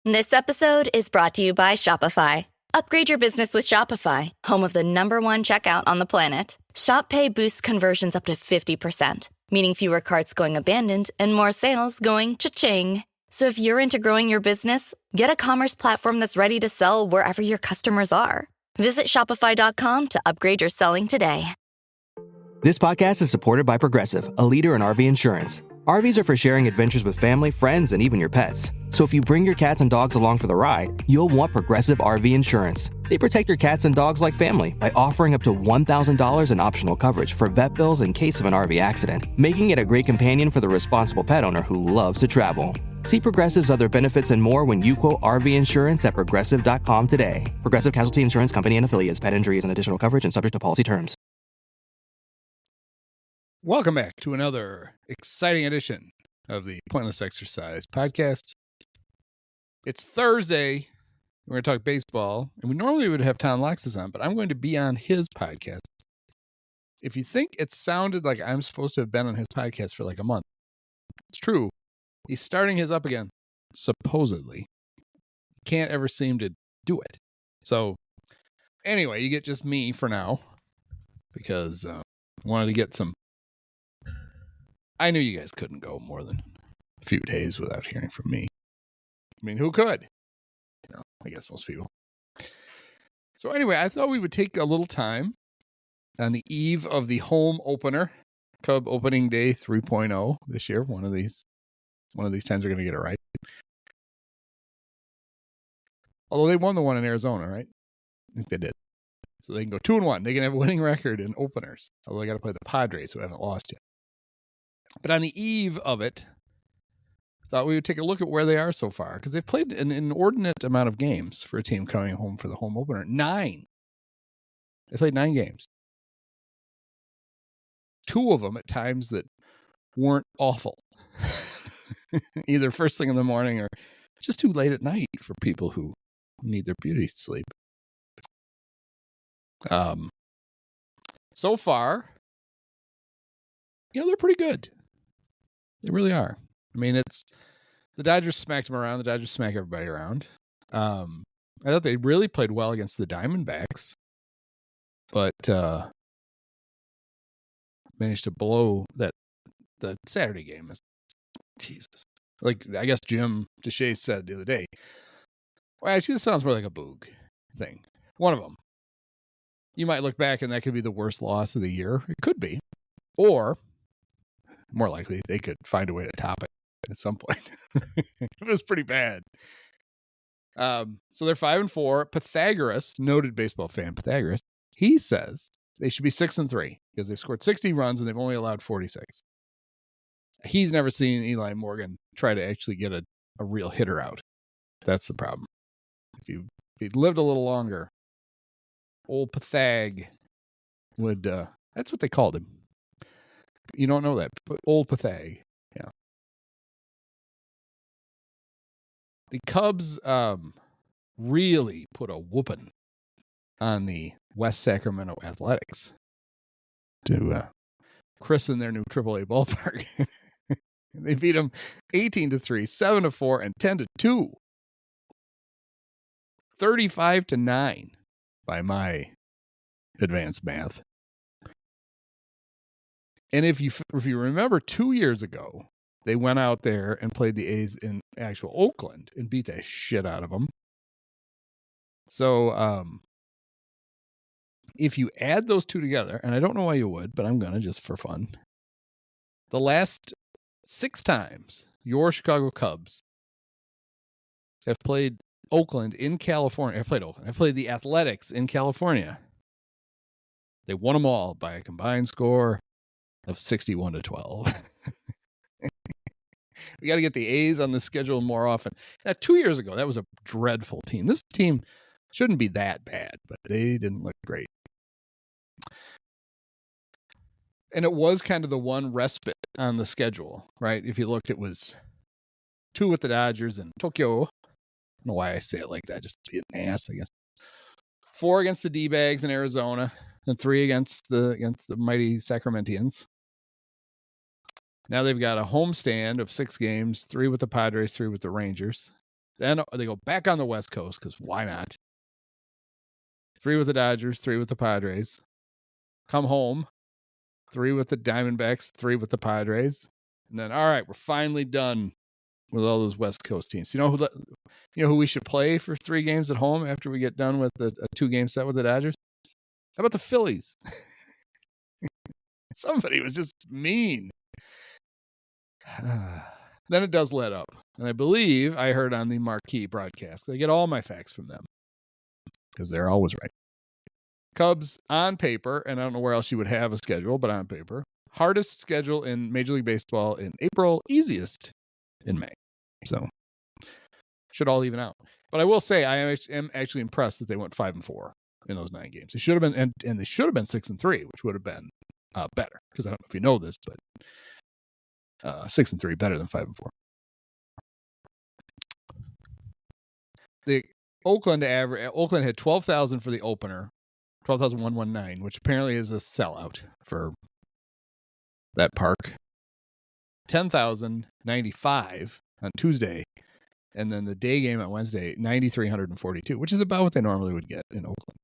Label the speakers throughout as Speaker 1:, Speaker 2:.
Speaker 1: This episode is brought to you by Shopify. Upgrade your business with Shopify, home of the #1 checkout on the planet. Shop Pay boosts conversions up to 50%, meaning fewer carts going abandoned and more sales going cha-ching. So if you're into growing your business, get a commerce platform that's ready to sell wherever your customers are. Visit shopify.com to upgrade your selling today.
Speaker 2: This podcast is supported by Progressive, a leader in RV insurance. RVs are for sharing adventures with family, friends, and even your pets. So if you bring your cats and dogs along for the ride, you'll want Progressive RV insurance. They protect your cats and dogs like family by offering up to $1,000 in optional coverage for vet bills in case of an RV accident, making it a great companion for the responsible pet owner who loves to travel. See Progressive's other benefits and more when you quote RV insurance at Progressive.com today. Progressive Casualty Insurance Company and Affiliates. Pet injuries and additional coverage and subject to policy terms.
Speaker 3: Welcome back to another exciting edition of the Pointless Exercise podcast. It's Thursday. We're going to talk baseball, and we normally would have Tom Loxis on, but I'm going to be on his podcast. If you think it sounded like I'm supposed to have been on his podcast for like a month, it's true. He's starting his up again, supposedly. Can't ever seem to do it. So, anyway, you get just me for now, because I wanted to get some. I knew you guys couldn't go more than a few days without hearing from me. I mean, who could? No, I guess most people. So anyway, I thought we would take a little time on the eve of the home opener, Cub opening day 3.0 this year. One of these times we're going to get it right. Although they won the one in Arizona, right? I think they did. So they can go 2-1. They can have a winning record in openers. Although they got to play the Padres, who haven't lost yet. But on the eve of it, I thought we would take a look at where they are so far, because they've played an inordinate amount of games for a team coming home for the home opener. 9. They played 9 games. 2 of them at times that weren't awful. Either first thing in the morning or just too late at night for people who need their beauty sleep. So far, they're pretty good. They really are. I mean, it's the Dodgers smacked them around. The Dodgers smack everybody around. I thought they really played well against the Diamondbacks, but managed to blow that. The Saturday game is Jesus. Like I guess Jim Deshay said the other day. Well, actually, this sounds more like a boog thing. One of them. You might look back and that could be the worst loss of the year. It could be, or more likely, they could find a way to top it at some point. It was pretty bad. So they're 5-4. Pythagoras, noted baseball fan Pythagoras, he says they should be 6-3 because they've scored 60 runs and they've only allowed 46. He's never seen Eli Morgan try to actually get a real hitter out. That's the problem. If he'd lived a little longer, old Pythag would, that's what they called him. You don't know that, but old Pythag. Yeah. The Cubs really put a whooping on the West Sacramento Athletics to christen their new AAA ballpark. They beat them 18-3, 7-4, and 10-2. 35-9 by my advanced math. And if you remember 2 years ago, they went out there and played the A's in actual Oakland and beat the shit out of them. So if you add those two together, and I don't know why you would, but I'm going to just for fun. The last 6 times your Chicago Cubs have played Oakland in California. I've played the Athletics in California. They won them all by a combined score of 61-12. We got to get the A's on the schedule more often. Now, 2 years ago, that was a dreadful team. This team shouldn't be that bad, but they didn't look great. And it was kind of the one respite on the schedule, right? If you looked, it was 2 with the Dodgers and Tokyo. I don't know why I say it like that, just to be an ass, I guess. 4 against the D-Bags in Arizona, and 3 against the mighty Sacramentians. Now they've got a homestand of 6 games, 3 with the Padres, 3 with the Rangers. Then they go back on the West Coast because why not? 3 with the Dodgers, 3 with the Padres. Come home, 3 with the Diamondbacks, 3 with the Padres. And then, all right, we're finally done with all those West Coast teams. You know who we should play for 3 games at home after we get done with a 2-game set with the Dodgers? How about the Phillies? Somebody was just mean. Then it does let up. And I believe I heard on the Marquee broadcast, I get all my facts from them because they're always right. Cubs on paper, and I don't know where else you would have a schedule, but on paper, hardest schedule in Major League Baseball in April, easiest in May. So should all even out. But I will say I am actually impressed that they went 5-4 in those 9 games. They should have been, and they should have been 6-3, which would have been better. Because I don't know if you know this, but 6-3 better than 5-4. The Oakland had 12,000 for the opener, 12,119, which apparently is a sellout for that park. 10,095 on Tuesday, and then the day game on Wednesday, 9,342, which is about what they normally would get in Oakland.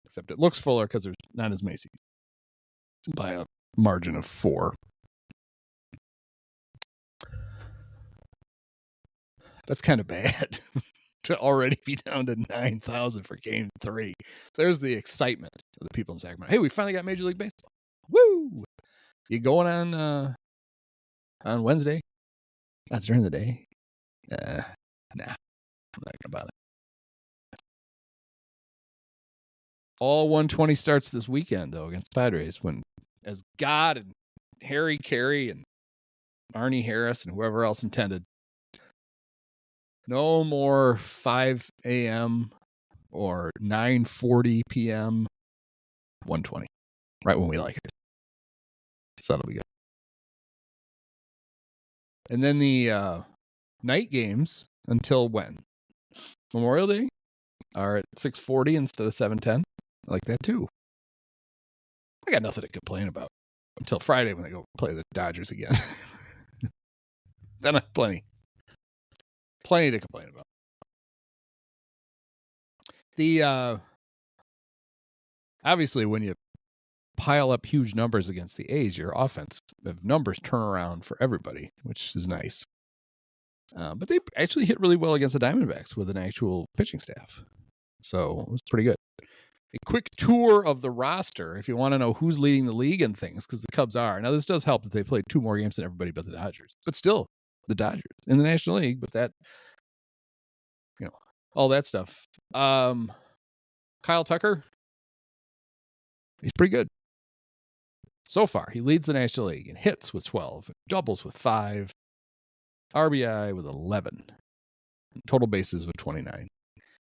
Speaker 3: Except it looks fuller because there's not as many seats by a margin of 4. That's kind of bad to already be down to 9,000 for game 3. There's the excitement of the people in Sacramento. Hey, we finally got Major League Baseball. Woo! You going on Wednesday? That's during the day. Nah, I'm not gonna bother. All 120 starts this weekend though against Padres when as God and Harry Carey and Arnie Harris and whoever else intended. No more 5 a.m. or 9:40 p.m. 120. Right when we like it. So that'll be good. And then the night games until when? Memorial Day are at 6:40 instead of 7:10. I like that too. I got nothing to complain about until Friday when they go play the Dodgers again. Then I have plenty to complain about. The obviously when you pile up huge numbers against the A's, your offense numbers turn around for everybody, which is nice. But they actually hit really well against the Diamondbacks with an actual pitching staff. So it was pretty good. A quick tour of the roster if you want to know who's leading the league and things, because the Cubs are. Now, this does help that they played 2 more games than everybody but the Dodgers. But still, the Dodgers in the National League, but that, all that stuff. Kyle Tucker, he's pretty good. So far, he leads the National League in hits with 12, doubles with 5, RBI with 11, total bases with 29.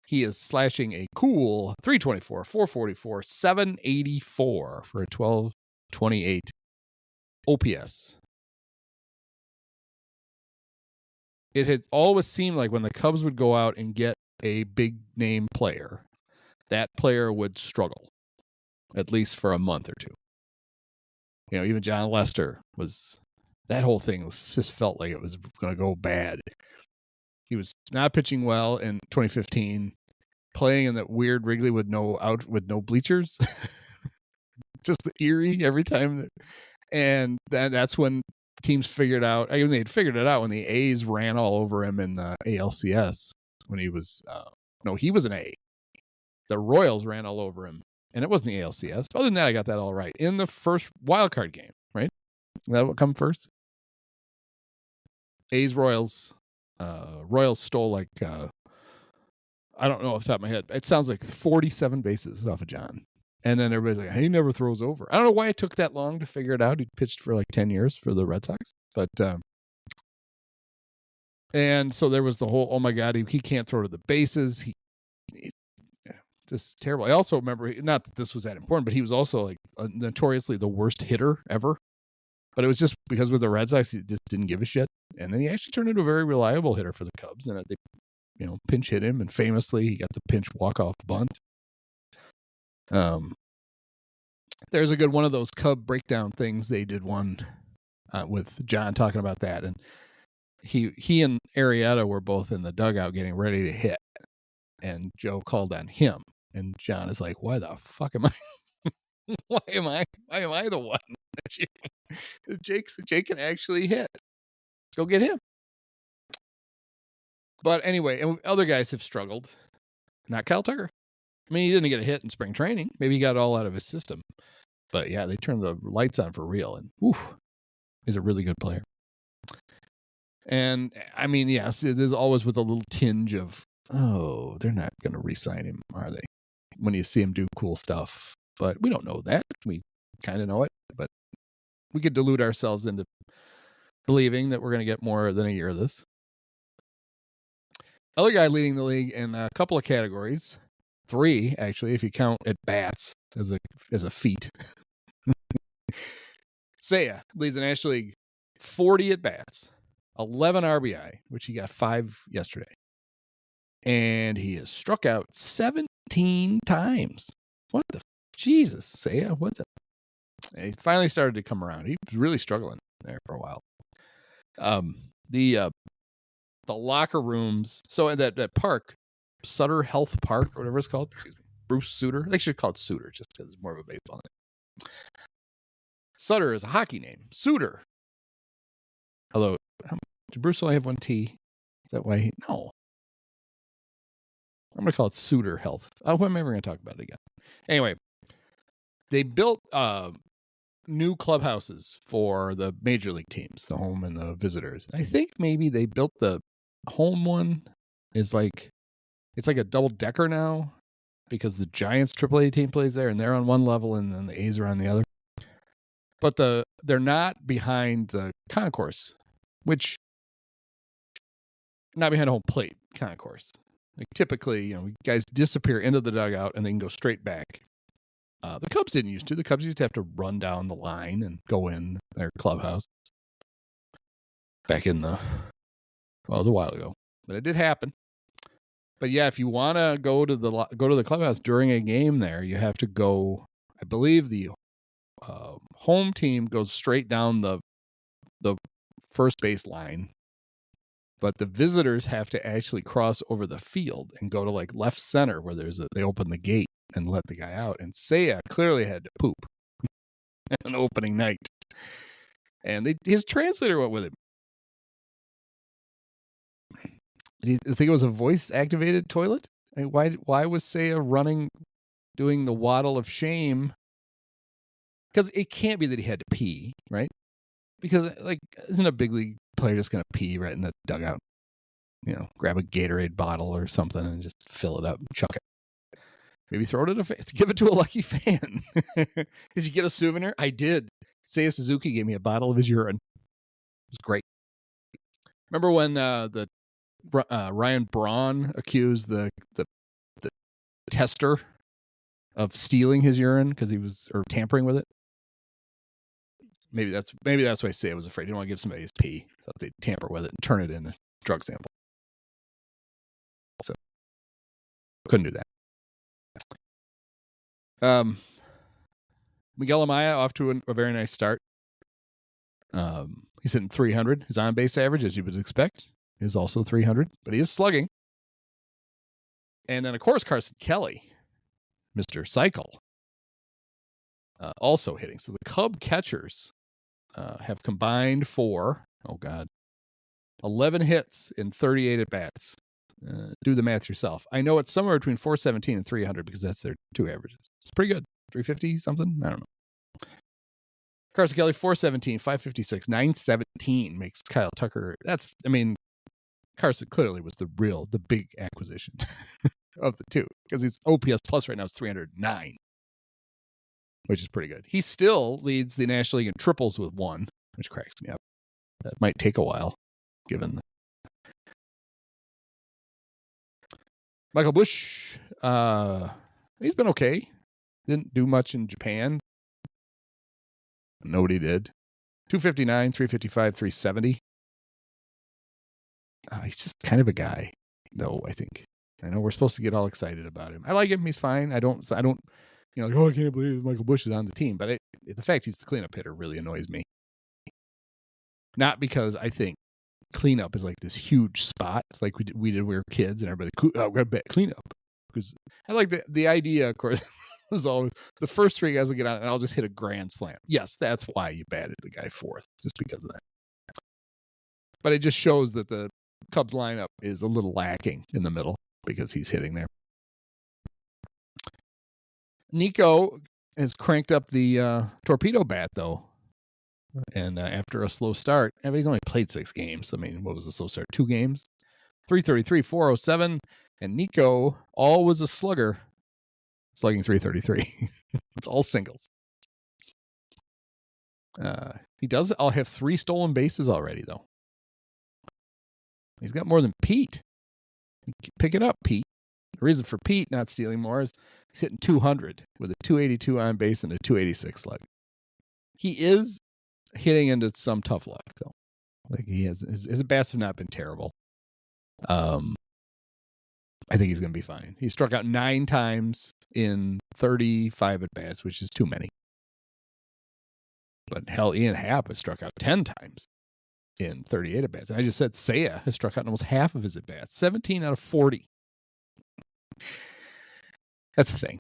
Speaker 3: He is slashing a cool 324, 444, 784 for a 1228 OPS. It had always seemed like when the Cubs would go out and get a big name player, that player would struggle, at least for a month or 2. Even John Lester that whole thing just felt like it was going to go bad. He was not pitching well in 2015, playing in that weird Wrigley with no bleachers. Just eerie every time. And that's when teams figured out, they'd figured it out when the A's ran all over him in the ALCS when he was, he was an A. The Royals ran all over him, and it wasn't the ALCS. Other than that, I got that all right. In the first wild card game, right? That would come first. A's Royals. Royals stole like, I don't know off the top of my head. It sounds like 47 bases off of John. And then everybody's like, he never throws over. I don't know why it took that long to figure it out. He pitched for like 10 years for the Red Sox. But, and so there was the whole, oh my God, he can't throw to the bases. This is terrible. I also remember, not that this was that important, but he was also like notoriously the worst hitter ever. But it was just because with the Red Sox, he just didn't give a shit. And then he actually turned into a very reliable hitter for the Cubs. And they, pinch hit him. And famously, he got the pinch walk-off bunt. There's a good one of those Cub breakdown things. They did one with John talking about that. And he and Arrieta were both in the dugout getting ready to hit, and Joe called on him, and John is like, "Why the fuck am I? Why am I the one? Jake can actually hit. Let's go get him." But anyway, and other guys have struggled. Not Kyle Tucker. I mean, he didn't get a hit in spring training. Maybe he got it all out of his system. But yeah, they turned the lights on for real, and he's a really good player. And I mean, yes, it is always with a little tinge of, oh, they're not going to re-sign him, are they? When you see him do cool stuff. But we don't know that. We kind of know it, but we could delude ourselves into believing that we're going to get more than a year of this. Other guy leading the league in a couple of categories, 3 actually, if you count at bats as a feat. Seiya leads the National League 40 at bats, 11 RBI, which he got 5 yesterday, and he has struck out 17 times. What the Jesus, Seiya? What the? He finally started to come around. He was really struggling there for a while. The locker rooms. So at that park, Sutter Health Park or whatever it's called. Excuse me, Bruce Sutter. They should call it Sutter just because it's more of a baseball name. Sutter is a hockey name. Sutter. Although, did Bruce only have 1 T? Is that why no. I'm going to call it Sutter Health. When am I ever going to talk about it again? Anyway, they built new clubhouses for the major league teams, the home and the visitors. I think maybe they built the home one is like, it's like a double decker now because the Giants AAA team plays there and they're on one level and then the A's are on the other. But they're not behind the concourse, which not behind a home plate concourse. Like typically, guys disappear into the dugout and then go straight back. The Cubs didn't used to. The Cubs used to have to run down the line and go in their clubhouse. Back in it was a while ago, but it did happen. But yeah, if you want to go to the clubhouse during a game, there you have to go. I believe the home team goes straight down the first base line, but the visitors have to actually cross over the field and go to like left center where they open the gate and let the guy out. And Seiya clearly had to poop on opening night, and his translator went with him. Do you think it was a voice-activated toilet? I mean, why was Seiya doing the waddle of shame? Because it can't be that he had to pee, right? Because, isn't a big league player just going to pee right in the dugout? Grab a Gatorade bottle or something and just fill it up and chuck it. Maybe throw it at a fan. Give it to a lucky fan. Did you get a souvenir? I did. Seiya Suzuki gave me a bottle of his urine. It was great. Remember when Ryan Braun accused the tester of stealing his urine because or tampering with it? Maybe that's why Seiya was afraid. He didn't want to give somebody his pee. Thought they'd tamper with it and turn it in a drug sample. So couldn't do that. Miguel Amaya off to a very nice start. He's hitting 300. His on-base average, as you would expect, is also 300, but he is slugging. And then, of course, Carson Kelly, Mr. Cycle, also hitting. So the Cub catchers have combined for, 11 hits in 38 at-bats. Do the math yourself. I know it's somewhere between 417 and 300 because that's their 2 averages. It's pretty good. 350 something? I don't know. Carson Kelly, 417, 556, 917 makes Kyle Tucker. Carson clearly was the big acquisition of the two because his OPS plus right now is 309, which is pretty good. He still leads the National League in triples with 1, which cracks me up. That might take a while, given Michael Busch. He's been okay. Didn't do much in Japan. Nobody did. 259, 355, 370. He's just kind of a guy, though, I think. I know we're supposed to get all excited about him. I like him. He's fine. I don't, I can't believe Michael Busch is on the team. But the fact he's the cleanup hitter really annoys me. Not because I think cleanup is like this huge spot, like we did when we were kids, and everybody, we're gonna bet cleanup. Because I like the idea, of course, was always the first three guys will get on, and I'll just hit a grand slam. Yes, that's why you batted the guy fourth, just because of that. But it just shows that the Cubs lineup is a little lacking in the middle because he's hitting there. Nico has cranked up the torpedo bat, though. And after a slow start, he's only played 6 games. I mean, what was the slow start? 2 games? 333, 407. And Nico, all was a slugger, slugging 333. It's all singles. I'll have 3 stolen bases already, though. He's got more than Pete. Pick it up, Pete. The reason for Pete not stealing more is he's hitting 200 with a 282 on base and a 286 slug. He is hitting into some tough luck, though. Like his bats have not been terrible. I think he's going to be fine. He struck out 9 times in 35 at bats, which is too many. But hell, Ian Happ has struck out 10 times in 38 at bats. And I just said Seiya has struck out almost half of his at bats, 17 out of 40. That's the thing.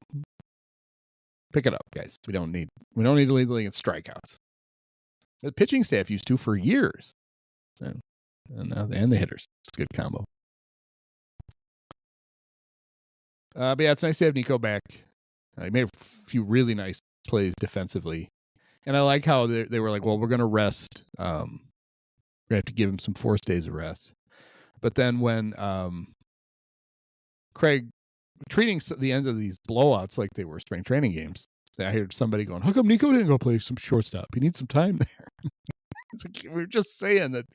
Speaker 3: Pick it up, guys. We don't need to lead the league in strikeouts. The pitching staff used to for years, and the hitters. It's a good combo. But yeah, it's nice to have Nico back. He made a few really nice plays defensively, and I like how they were like, "Well, we're going to rest. We're going to have to give him some forced days of rest." But then when Craig treating the ends of these blowouts like they were spring training games, I heard somebody going, "How come Nico didn't go play some shortstop? He needs some time there." It's like, we were just saying that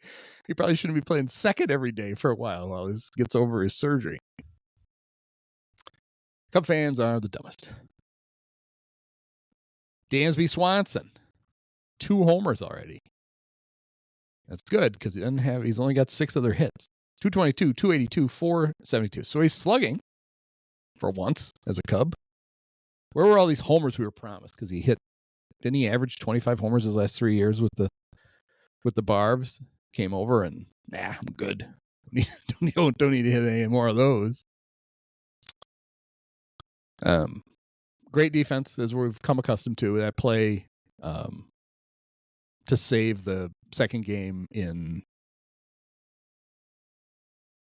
Speaker 3: he probably shouldn't be playing second every day for a while he gets over his surgery. Cub fans are the dumbest. Dansby Swanson, 2 homers already. That's good because he's only got 6 other hits. 222, 282, 472. So he's slugging for once as a Cub. Where were all these homers we were promised? Because didn't he average 25 homers his last 3 years with the Barbs? Came over and I'm good. Don't need to hit any more of those. Great defense, as we've come accustomed to. That play to save the second game in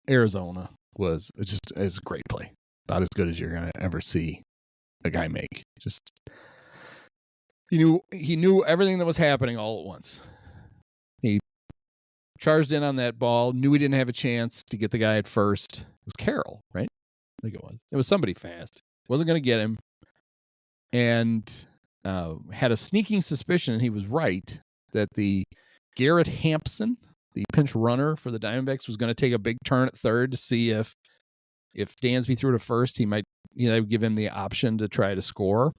Speaker 3: Arizona was a great play. About as good as you're going to ever see a guy make. Just he knew everything that was happening all at once. He charged in on that ball, knew he didn't have a chance to get the guy at first. It was Carroll, right? I think it was. It was somebody fast. Wasn't going to get him. And had a sneaking suspicion, and he was right, that the Garrett Hampson, the pinch runner for the Diamondbacks, was going to take a big turn at third to see if Dansby threw to first, he might give him the option to try to score.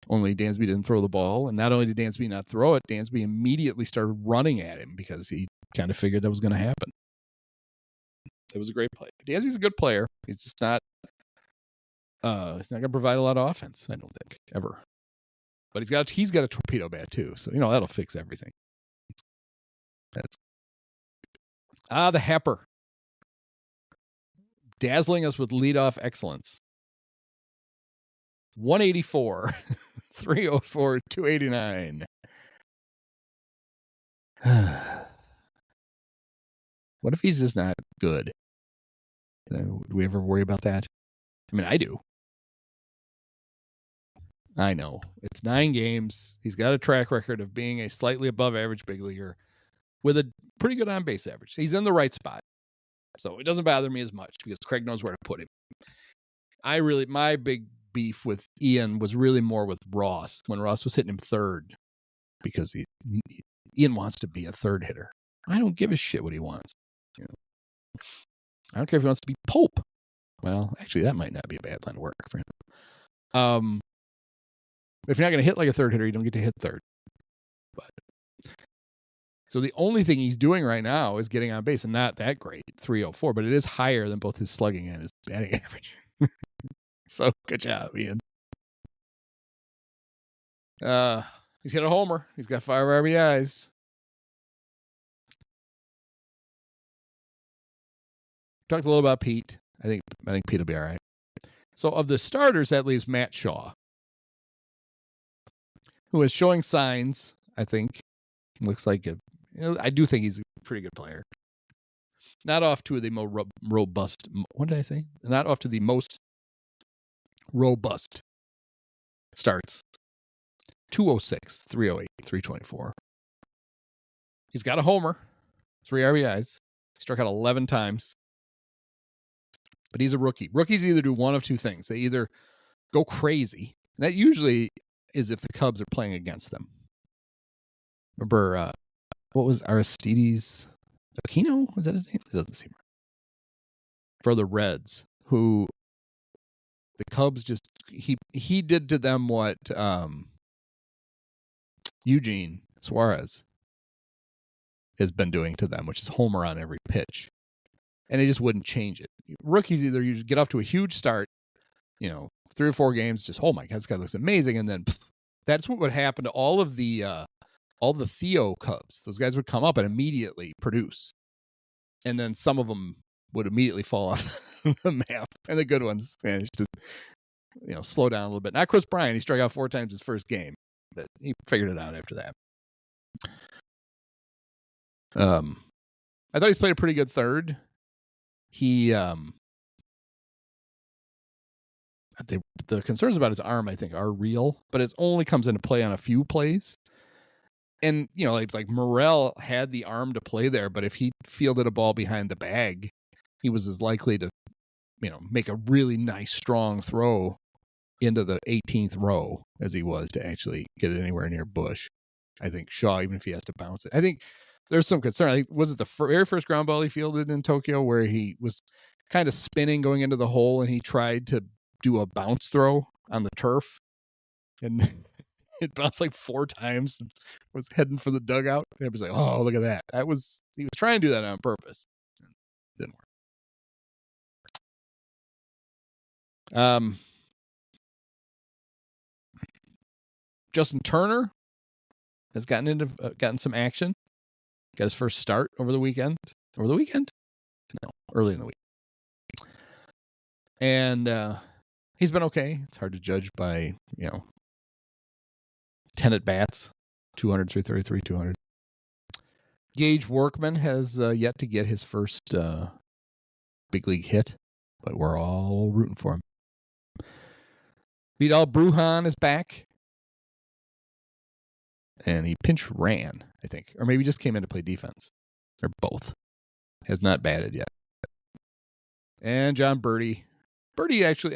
Speaker 3: Only Dansby didn't throw the ball. And not only did Dansby not throw it, Dansby immediately started running at him because he kind of figured that was going to happen. It was a great play. Dansby's a good player. He's just not he's not going to provide a lot of offense, I don't think, ever. But he's got a torpedo bat too, so that'll fix everything. The Hepper. Dazzling us with leadoff excellence. 184, 304, 289. What if he's just not good? Do we ever worry about that? I mean, I do. I know. It's 9 games. He's got a track record of being a slightly above average big leaguer with a pretty good on base average. He's in the right spot. So it doesn't bother me as much because Craig knows where to put him. My big beef with Ian was really more with Ross when Ross was hitting him third because Ian wants to be a third hitter. I don't give a shit what he wants. I don't care if he wants to be Pope. Well, actually, that might not be a bad line of work for him. If you're not going to hit like a third hitter, you don't get to hit third. So the only thing he's doing right now is getting on base, and not that great, 304, but it is higher than both his slugging and his batting average. So good job, Ian. He's hit a homer. He's got 5 RBIs. Talked a little about Pete. I think Pete will be all right. So of the starters, that leaves Matt Shaw, who is showing signs. I think looks like I do think he's a pretty good player. Not off to the more robust. What did I say? Not off to the most robust starts. 206, 308, 324. He's got a homer, 3 RBIs. Struck out 11 times. But he's a rookie. Rookies either do one of two things. They either go crazy. And that usually is if the Cubs are playing against them. Remember, what was Aristides Aquino? Was that his name? It doesn't seem right. For the Reds, who the Cubs just, he did to them what Eugene Suarez has been doing to them, which is homer on every pitch. And they just wouldn't change it. Rookies either usually get off to a huge start, 3 or 4 games, just, oh my God, this guy looks amazing. And then that's what would happen to all the Theo Cubs. Those guys would come up and immediately produce. And then some of them would immediately fall off the map. And the good ones managed to, slow down a little bit. Not Chris Bryant. He struck out 4 times his first game, but he figured it out after that. I thought he's played a pretty good third. He, the concerns about his arm, I think, are real, but it only comes into play on a few plays. And, like Morel had the arm to play there, but if he fielded a ball behind the bag, he was as likely to, make a really nice, strong throw into the 18th row as he was to actually get it anywhere near Bush. I think Shaw, even if he has to bounce it. I think there's some concern. I think, was it the very first ground ball he fielded in Tokyo where he was kind of spinning going into the hole and he tried to do a bounce throw on the turf and it bounced like 4 times and was heading for the dugout. And it was like, oh, look at that. He was trying to do that on purpose. It didn't work. Justin Turner has gotten some action. Got his first start over the weekend. Over the weekend? No, early in the week. And he's been okay. It's hard to judge by, 10 at bats, 200, 333, 200. Gage Workman has yet to get his first big league hit, but we're all rooting for him. Vidal Brujan is back. And he pinch ran, I think. Or maybe just came in to play defense. Or both. Has not batted yet. And John Birdie. Birdie actually,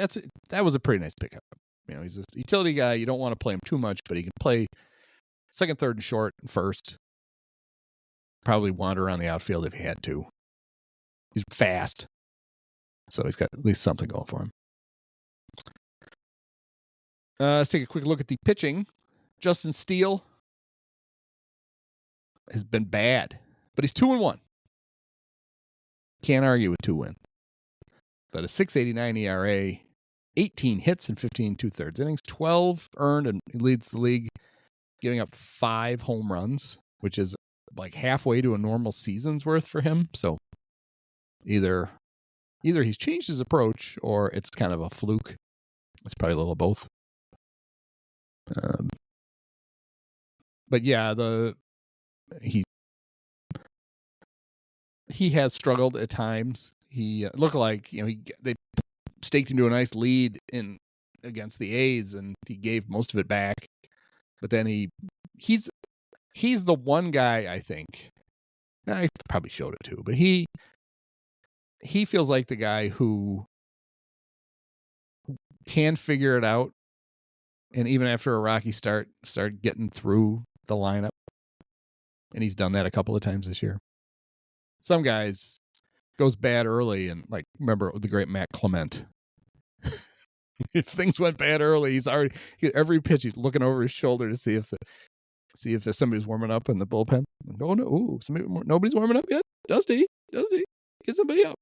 Speaker 3: that was a pretty nice pickup. He's a utility guy. You don't want to play him too much, but he can play second, third, and short, and first. Probably wander around the outfield if he had to. He's fast. So he's got at least something going for him. Let's take a quick look at the pitching. Justin Steele has been bad, but he's 2-1. Can't argue with 2 wins. But a 6.89 ERA, 18 hits and 15 2/3 innings, 12 earned, and he leads the league, giving up 5 home runs, which is like halfway to a normal season's worth for him. So either he's changed his approach or it's kind of a fluke. It's probably a little of both. But yeah, he has struggled at times. He looked like they staked him to a nice lead against the A's, and he gave most of it back. But then he's the one guy, I think. I probably showed it too, but he feels like the guy who can figure it out, and even after a rocky start getting through the lineup. And he's done that a couple of times this year. Some guys goes bad early, and like remember the great Matt Clement. If things went bad early, he's already every pitch he's looking over his shoulder to see if there's somebody's warming up in the bullpen. Oh no, nobody's warming up yet. Dusty, get somebody up.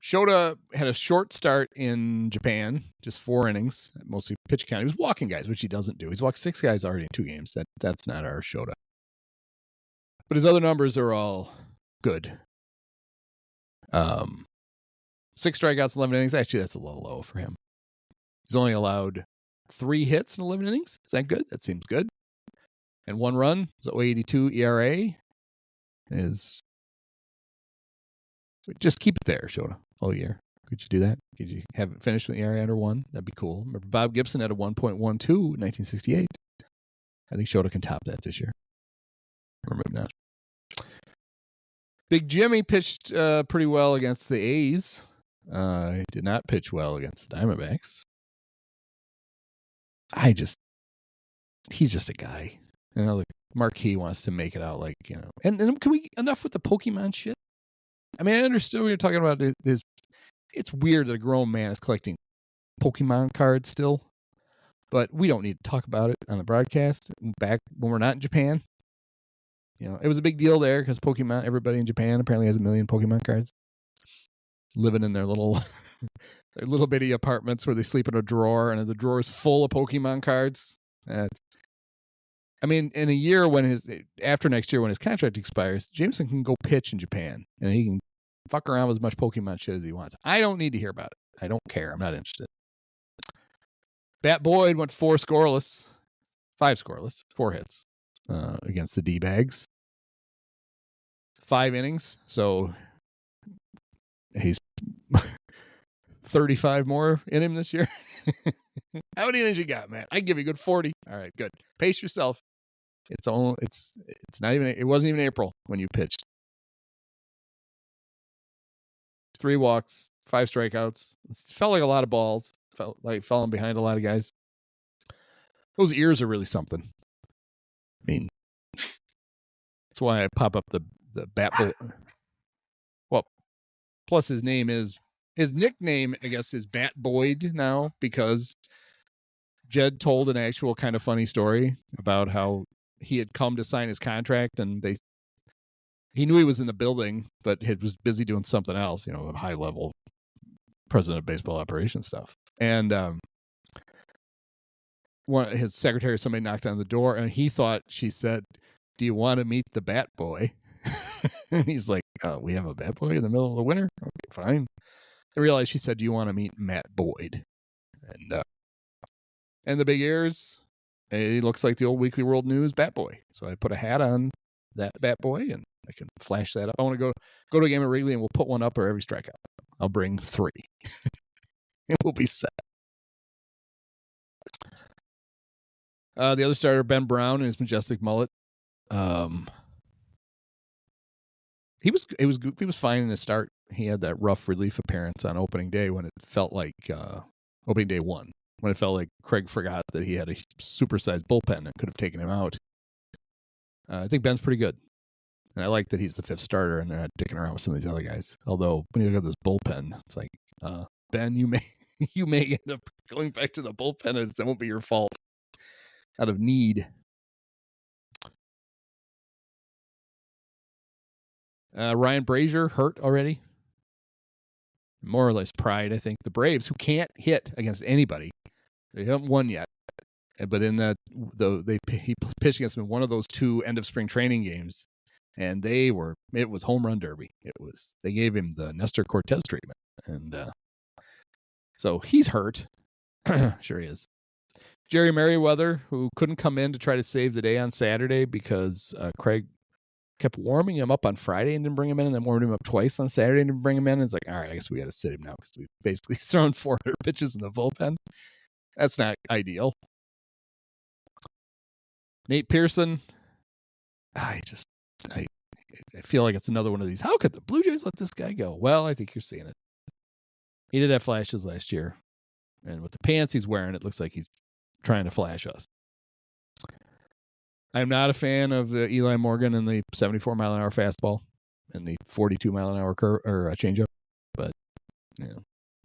Speaker 3: Shōta had a short start in Japan, just 4 innings, mostly pitch count. He was walking guys, which he doesn't do. He's walked 6 guys already in 2 games. That's not our Shōta. But his other numbers are all good. 6 strikeouts, 11 innings. Actually, that's a little low for him. He's only allowed 3 hits in 11 innings. Is that good? That seems good. And 1 run. So 0.82 ERA is. Just keep it there, Shōta, all year. Could you do that? Could you have it finished with ERA under 1? That'd be cool. Remember, Bob Gibson had a 1.12 in 1968. I think Shōta can top that this year. Or maybe not. Big Jimmy pitched pretty well against the A's. He did not pitch well against the Diamondbacks. He's just a guy. You know, like Marquis wants to make it out like, you know. And can we, enough with the Pokemon shit? I mean, I understood what you're talking about. It's weird that a grown man is collecting Pokemon cards still, but we don't need to talk about it on the broadcast back when we're not in Japan. You know, it was a big deal there because Pokemon, everybody in Japan apparently has 1 million Pokemon cards. Living in their little bitty apartments where they sleep in a drawer, and the drawer is full of Pokemon cards. I mean, in a year after next year when his contract expires, Jameson can go pitch in Japan, and he can fuck around with as much Pokemon shit as he wants. I don't need to hear about it. I don't care. I'm not interested. Bat Boyd went 5 scoreless, 4 hits against the D-Bags. 5 innings, so he's 35 more in him this year. How many innings you got, man? I give you a good 40. All right, good. Pace yourself. It's not even. It wasn't even April when you pitched. 3 walks, 5 strikeouts. It felt like a lot of balls. Felt like falling behind a lot of guys. Those ears are really something. I mean, that's why I pop up the bat boy. Well, plus his nickname, I guess, is Bat Boyd now because Jed told an actual kind of funny story about how he had come to sign his contract and he knew he was in the building, but he was busy doing something else, you know, high level president of baseball operations stuff. And his secretary, somebody knocked on the door, and he thought she said, "Do you want to meet the Bat Boy?" And he's like, "We have a Bat Boy in the middle of the winter? Okay, fine." I realized she said, "Do you want to meet Matt Boyd?" And the big ears, he looks like the old Weekly World News Bat Boy. So I put a hat on that Bat Boy, and I can flash that up. I want to go to a game at Wrigley, and we'll put one up for every strikeout. I'll bring 3. And we'll be set. The other starter, Ben Brown, and his majestic mullet. He was fine in the start. He had that rough relief appearance on opening day when it felt like opening day 1, when it felt like Craig forgot that he had a supersized bullpen and could have taken him out. I think Ben's pretty good, and I like that he's the 5th starter and they're not dicking around with some of these other guys. Although when you look at this bullpen, it's like Ben, you may end up going back to the bullpen, and that won't be your fault. Out of need. Ryan Brazier hurt already. More or less pride, I think. The Braves, who can't hit against anybody, they haven't won yet. But in that, he pitched against them in one of those 2 end of spring training games, and it was home run derby. They gave him the Nestor Cortez treatment, and so he's hurt. Sure he is. Jerry Merriweather, who couldn't come in to try to save the day on Saturday because Craig kept warming him up on Friday and didn't bring him in, and then warmed him up twice on Saturday and didn't bring him in. And it's like, all right, I guess we got to sit him now because we've basically thrown 400 pitches in the bullpen. That's not ideal. Nate Pearson, I feel like it's another one of these. How could the Blue Jays let this guy go? Well, I think you're seeing it. He did have flashes last year, and with the pants he's wearing, it looks like he's trying to flash us. I'm not a fan of the Eli Morgan and the 74-mile-an-hour fastball and the 42-mile-an-hour changeup, but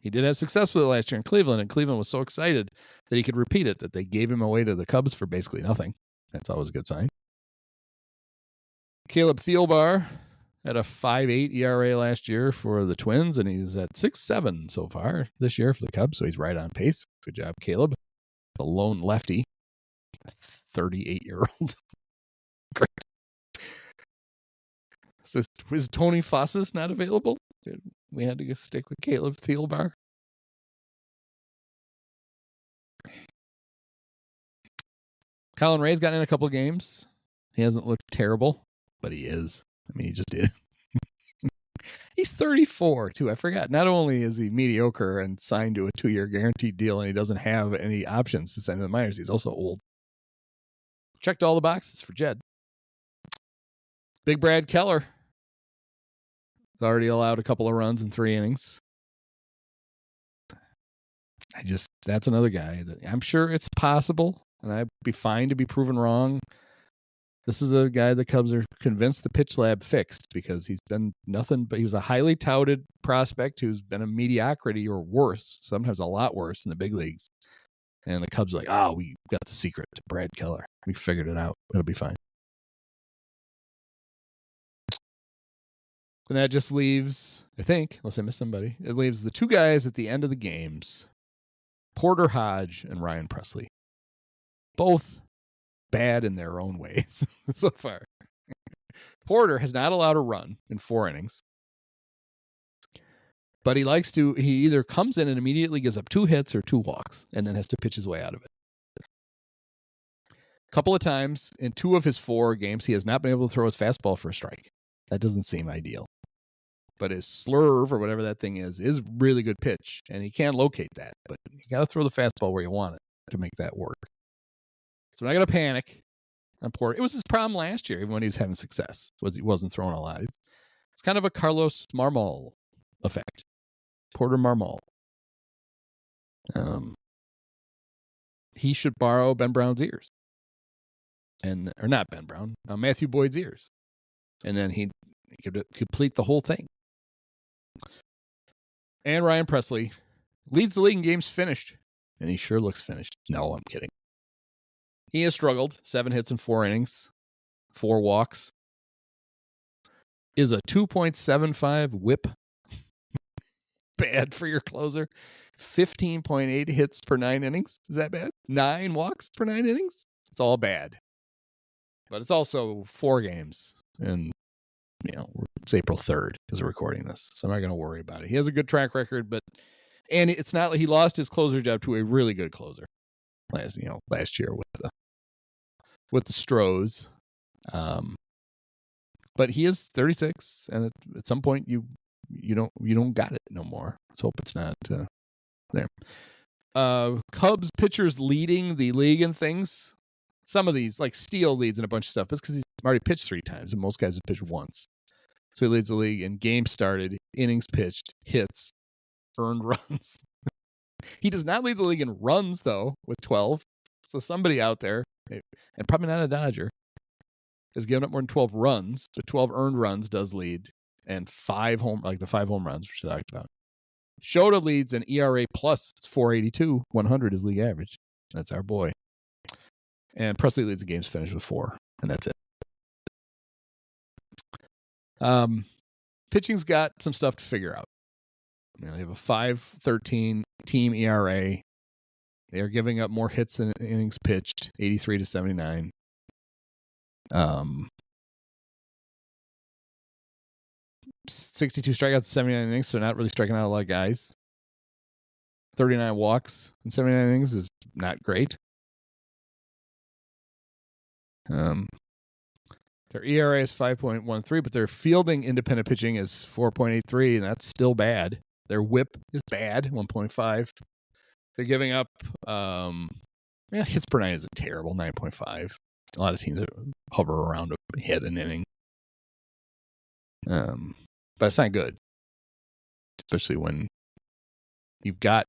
Speaker 3: he did have success with it last year in Cleveland, and Cleveland was so excited that he could repeat it that they gave him away to the Cubs for basically nothing. That's always a good sign. Caleb Thielbar had a 5.8 ERA last year for the Twins, and he's at 6.7 so far this year for the Cubs, so he's right on pace. Good job, Caleb. The lone lefty, 38-year-old. Great. Was Tony Fossis not available? We had to go stick with Caleb Thielbar. Colin Ray's gotten in a couple of games. He hasn't looked terrible, but he is. I mean, he just did. He's 34, too. I forgot. Not only is he mediocre and signed to a 2-year guaranteed deal and he doesn't have any options to send to the minors, he's also old. Checked all the boxes for Jed. Big Brad Keller has already allowed a couple of runs in 3 innings. That's another guy that I'm sure it's possible, and I'd be fine to be proven wrong. This is a guy the Cubs are convinced the pitch lab fixed because he's been nothing but he was a highly touted prospect who's been a mediocrity or worse, sometimes a lot worse in the big leagues. And the Cubs are like, we got the secret to Brad Keller. We figured it out. It'll be fine. And that just leaves, I think, unless I missed somebody, it leaves the 2 guys at the end of the games, Porter Hodge and Ryan Presley. Both bad in their own ways so far. Porter has not allowed a run in 4 innings. But he either comes in and immediately gives up 2 hits or 2 walks and then has to pitch his way out of it. A couple of times in 2 of his 4 games, he has not been able to throw his fastball for a strike. That doesn't seem ideal. But his slurve or whatever that thing is really good pitch. And he can locate that. But you got to throw the fastball where you want it to make that work. So we're not going to panic on Porter. It was his problem last year, even when he was having success, was he wasn't throwing a lot. It's kind of a Carlos Marmol effect. Porter Marmol. He should borrow Ben Brown's ears. Or not Ben Brown, Matthew Boyd's ears. And then he could complete the whole thing. And Ryan Presley leads the league in games finished. And he sure looks finished. No, I'm kidding. He has struggled. 7 hits in 4 innings. 4 walks. Is a 2.75 whip bad for your closer? 15.8 hits per 9 innings. Is that bad? 9 walks per 9 innings? It's all bad. But it's also 4 games. And, it's April 3rd as we're recording this. So I'm not going to worry about it. He has a good track record, and it's not like he lost his closer job to a really good closer last year with the Stros. But he is 36, and at some point you don't got it no more. Let's hope it's not there. Cubs pitchers leading the league in things. Some of these, like Steele, leads in a bunch of stuff. That's because he's already pitched 3 times, and most guys have pitched once. So he leads the league in games started, innings pitched, hits, earned runs. He does not lead the league in runs, though, with 12. So somebody out there, and probably not a Dodger, has given up more than 12 runs, but 12 earned runs does lead, and 5 home runs, which I talked about. Shōta leads an ERA plus. It's 482. 100 is league average. That's our boy. And Presley leads the games finished with 4, and that's it. Pitching's got some stuff to figure out. They have a 5.13 team ERA. They are giving up more hits than innings pitched, 83 to 79. 62 strikeouts, 79 innings, so not really striking out a lot of guys. 39 walks in 79 innings is not great. Their ERA is 5.13, but their fielding independent pitching is 4.83, and that's still bad. Their whip is bad, 1.5. They're giving up hits per 9 is a terrible 9.5. A lot of teams hover around a hit an inning. But it's not good. Especially when you've got,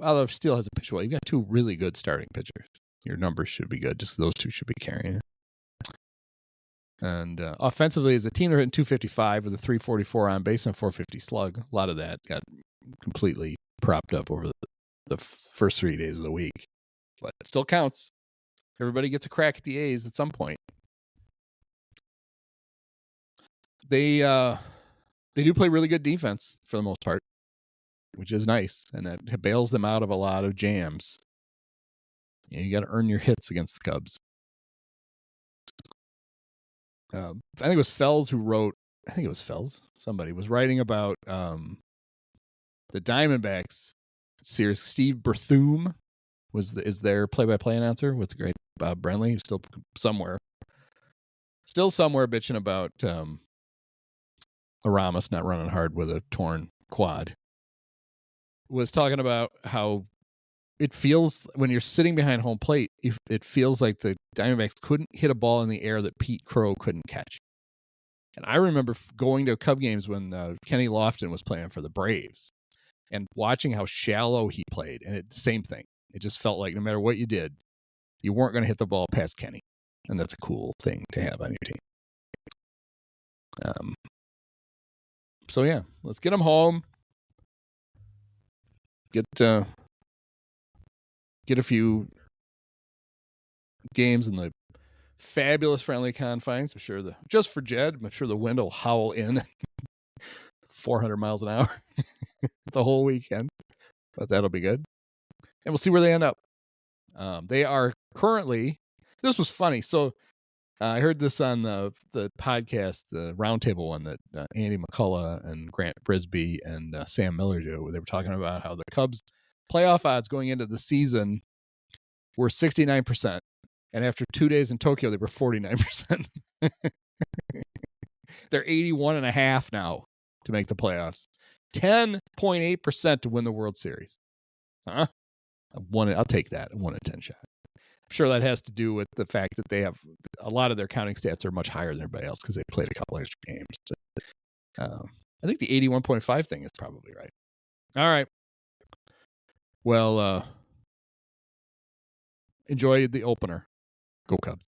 Speaker 3: although Steele has a pitch well, you've got 2 really good starting pitchers. Your numbers should be good. Just those 2 should be carrying it. And offensively, as a team, they're hitting 255 with a 344 on base and a 450 slug. A lot of that got completely propped up over the first 3 days of the week. But it still counts. Everybody gets a crack at the A's at some point. They do play really good defense for the most part, which is nice. And that bails them out of a lot of jams. You got to earn your hits against the Cubs. I think it was Fells who wrote. I think it was Fells. Somebody was writing about the Diamondbacks series. Steve Berthoum is their play-by-play announcer with the great Bob Brenly, who's still somewhere bitching about Aramis not running hard with a torn quad. Was talking about how it feels when you're sitting behind home plate, it feels like the Diamondbacks couldn't hit a ball in the air that Pete Crow couldn't catch. And I remember going to Cub games when Kenny Lofton was playing for the Braves and watching how shallow he played. And same thing. It just felt like no matter what you did, you weren't going to hit the ball past Kenny. And that's a cool thing to have on your team. So, yeah, let's get them home. Get a few games in the fabulous friendly confines. I'm sure just for Jed, I'm sure the wind will howl in 400 miles an hour the whole weekend, but that'll be good. And we'll see where they end up. They are currently, this was funny. So I heard this on the podcast, the roundtable one that Andy McCullough and Grant Brisbee and Sam Miller do, where they were talking about how the Cubs playoff odds going into the season were 69%. And after 2 days in Tokyo, they were 49%. They're 81.5 now to make the playoffs. 10.8% to win the World Series. Huh? I'll take that. A 1 in 10 shot. I'm sure that has to do with the fact that they have a lot of their counting stats are much higher than everybody else because they played a couple extra games. I think the 81.5 thing is probably right. All right. Well, enjoy the opener. Go Cubs.